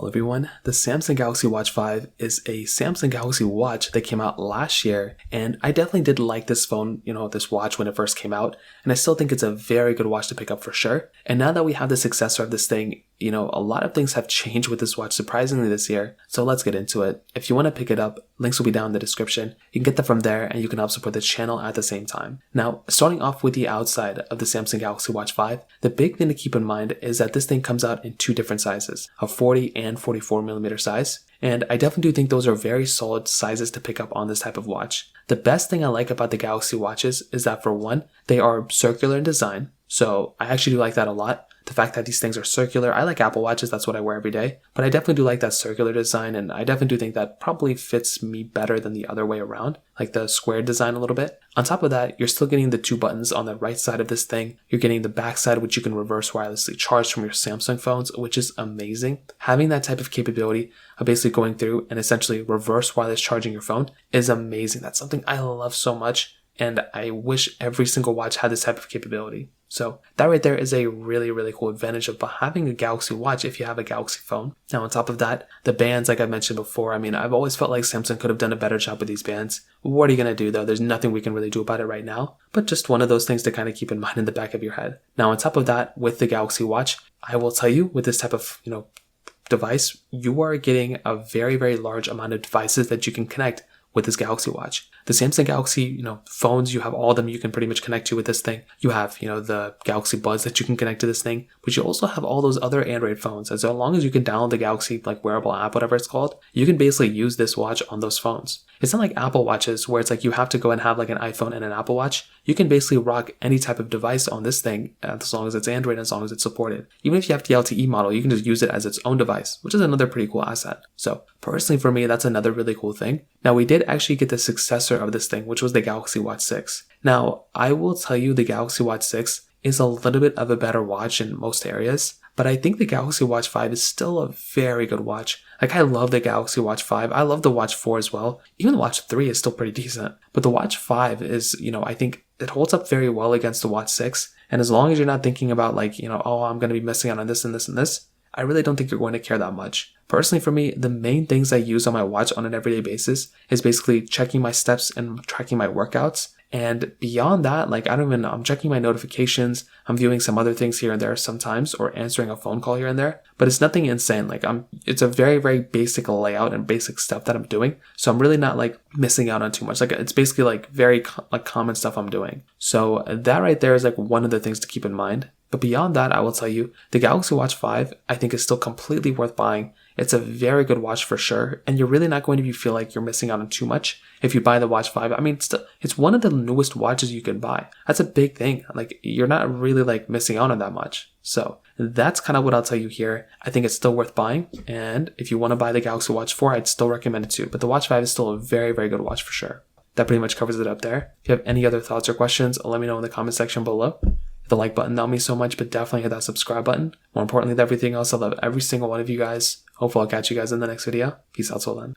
Hello everyone, the Samsung Galaxy Watch 5 is a Samsung Galaxy Watch that came out last year, and I definitely did like this phone, this watch when it first came out, and I still think it's a very good watch to pick up for sure. And now that we have the successor of this thing, a lot of things have changed with this watch surprisingly this year, so let's get into it. If you want to pick it up, links will be down in the description. You can get them from there and you can help support the channel at the same time. Now, starting off with the outside of the Samsung Galaxy Watch 5, the big thing to keep in mind is that this thing comes out in two different sizes, a 40 and 44mm size. And I definitely do think those are very solid sizes to pick up on this type of watch. The best thing I like about the Galaxy watches is that, for one, they are circular in design. So I actually do like that a lot. The fact that these things are circular. I like Apple Watches, that's what I wear every day. But I definitely do like that circular design, and I definitely do think that probably fits me better than the other way around, like the square design a little bit. On top of that, you're still getting the two buttons on the right side of this thing. You're getting the back side, which you can reverse wirelessly charge from your Samsung phones, which is amazing. Having that type of capability of basically going through and essentially reverse wireless charging your phone is amazing. That's something I love so much, and I wish every single watch had this type of capability. So that right there is a really, really cool advantage of having a Galaxy Watch if you have a Galaxy phone. Now on top of that, the bands, like I mentioned before, I've always felt like Samsung could have done a better job with these bands. What are you going to do though? There's nothing we can really do about it right now, but just one of those things to kind of keep in mind in the back of your head. Now on top of that, with the Galaxy Watch, I will tell you, with this type of, device, you are getting a very, very large amount of devices that you can connect with this Galaxy Watch. The Samsung Galaxy, phones, you have all of them you can pretty much connect to with this thing. You have, the Galaxy Buds that you can connect to this thing, but you also have all those other Android phones. As long as you can download the Galaxy, wearable app, whatever it's called, you can basically use this watch on those phones. It's not like Apple Watches where it's like you have to go and have an iPhone and an Apple Watch. You can basically rock any type of device on this thing as long as it's Android, as long as it's supported. Even if you have the LTE model, you can just use it as its own device, which is another pretty cool asset. So personally for me, that's another really cool thing. Now we did actually get the successor of this thing, which was the Galaxy Watch 6. Now I will tell you the Galaxy Watch 6 is a little bit of a better watch in most areas, but I think the Galaxy Watch 5 is still a very good watch. I love the Galaxy Watch 5. I love the Watch 4 as well. Even the Watch 3 is still pretty decent. But the Watch 5 is, I think it holds up very well against the Watch 6. And as long as you're not thinking about oh, I'm going to be missing out on this and this and this, I really don't think you're going to care that much. Personally for me, the main things I use on my watch on an everyday basis is basically checking my steps and tracking my workouts. And beyond that, I'm checking my notifications, I'm viewing some other things here and there sometimes, or answering a phone call here and there, but it's nothing insane. It's a very, very basic layout and basic stuff that I'm doing. So I'm really not missing out on too much. It's basically very common stuff I'm doing. So that right there is one of the things to keep in mind. But beyond that, I will tell you, the Galaxy Watch 5, I think, is still completely worth buying. It's a very good watch for sure, and you're really not going to feel like you're missing out on too much if you buy the Watch 5. It's one of the newest watches you can buy. That's a big thing. You're not really missing out on that much. So that's kind of what I'll tell you here. I think it's still worth buying, and if you want to buy the Galaxy Watch 4, I'd still recommend it too. But the Watch 5 is still a very, very good watch for sure. That pretty much covers it up there. If you have any other thoughts or questions, let me know in the comment section below. The like button, that'll mean so much, but definitely hit that subscribe button. More importantly than everything else, I love every single one of you guys. Hopefully I'll catch you guys in the next video. Peace out till then.